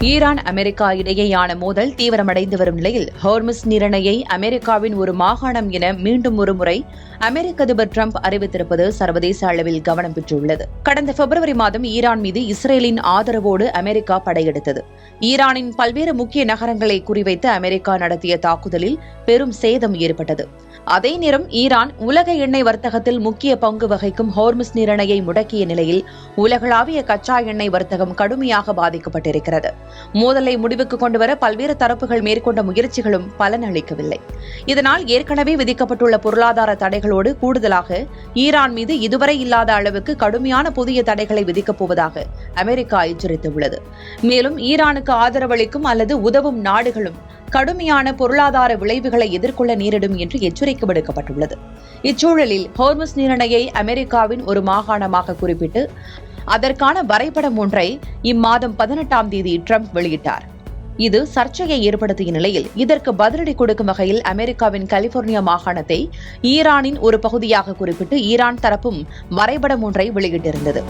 Iran America இடையேயான மோதல் தீவிரமடைந்து வரும் நிலையில் ஹோர்முஸ் நீரிணையை அமெரிக்காவின் ஒரு மாகாணம் என மீண்டும் ஒருமுறை அமெரிக்க அதிபர் டிரம்ப் அறிவித்திருப்பது சர்வதேச அளவில் கவனம் பெற்றுள்ளது. கடந்த பிப்ரவரி மாதம் ஈரான் மீது இஸ்ரேலின் ஆதரவோடு அமெரிக்கா படையெடுத்தது. ஈரானின் பல்வேறு முக்கிய நகரங்களை குறிவைத்து அமெரிக்கா நடத்திய தாக்குதலில் பெரும் சேதம் ஏற்பட்டது. அதே நேரம் ஈரான் உலக எண்ணெய் வர்த்தகத்தில் முக்கிய பங்கு வகிக்கும் ஹோர்முஸ் நீரிணையை முடக்கிய நிலையில் உலகளாவிய கச்சா எண்ணெய் வர்த்தகம் கடுமையாக பாதிக்கப்பட்டிருக்கிறது. மோதலை முடிவுக்கு கொண்டுவர பல்வேறு தரப்புகள் மேற்கொண்ட முயற்சிகளும் பலனளிக்கவில்லை. இதனால் ஏற்கனவே விதிக்கப்பட்டுள்ள பொருளாதார தடைகளோடு கூடுதலாக ஈரான் மீது இதுவரை இல்லாத அளவுக்கு கடுமையான புதிய தடைகளை விதிக்கப் போவதாக அமெரிக்கா எச்சரித்துள்ளது. மேலும் ஈரானுக்கு ஆதரவளிக்கும் அல்லது உதவும் நாடுகளும் கடுமையான பொருளாதார விளைவுகளை எதிர்கொள்ள நேரிடும் என்று எச்சரிக்கை விடுக்கப்பட்டுள்ளது. இச்சூழலில் ஹோர்முஸ் நீரிணையை அமெரிக்காவின் ஒரு மாகாணமாக குறிப்பிட்டு அதற்கான வரைபடம் ஒன்றை இம்மாதம் 18ஆம் தேதி ட்ரம்ப் வெளியிட்டார். இது சர்ச்சையை ஏற்படுத்திய நிலையில் இதற்கு பதிலடி கொடுக்கும் வகையில் அமெரிக்காவின் கலிபோர்னியா மாகாணத்தை ஈரானின் ஒரு பகுதியாக குறிப்பிட்டு ஈரான் தரப்பும் வரைபடம் ஒன்றை வெளியிட்டிருந்தது.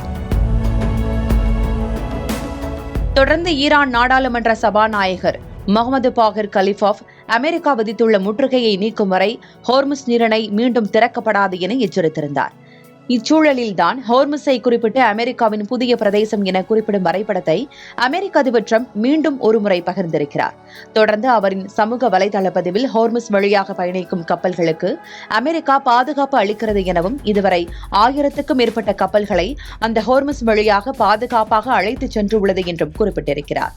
தொடர்ந்து ஈரான் நாடாளுமன்ற சபாநாயகர் முகமது பாகர் கலிஃபாப் அமெரிக்கா விதித்துள்ள முற்றுகையை நீக்கும் வரை ஹோர்முஸ் நீரிணை மீண்டும் திறக்கப்படாது என எச்சரித்திருந்தார். இச்சூழலில்தான் ஹோர்முஸை குறிப்பிட்டு அமெரிக்காவின் புதிய பிரதேசம் என குறிப்பிடும் வரைபடத்தை அமெரிக்க அதிபர் டிரம்ப் மீண்டும் ஒருமுறை பகிர்ந்திருக்கிறார். தொடர்ந்து அவரின் சமூக வலைதள பதிவில் ஹோர்முஸ் வழியாக பயணிக்கும் கப்பல்களுக்கு அமெரிக்கா பாதுகாப்பு அளிக்கிறது எனவும் இதுவரை 1000க்கும் மேற்பட்ட கப்பல்களை அந்த ஹோர்முஸ் வழியாக பாதுகாப்பாக அழைத்துச் சென்றுள்ளது என்றும் குறிப்பிட்டிருக்கிறார்.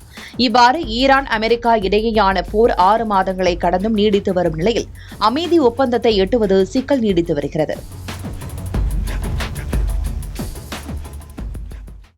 இவ்வாறு ஈரான் அமெரிக்கா இடையேயான போர் 6 மாதங்களை கடந்தும் நீடித்து வரும் நிலையில் அமைதி ஒப்பந்தத்தை எட்டுவது சிக்கல் நீடித்து வருகிறது.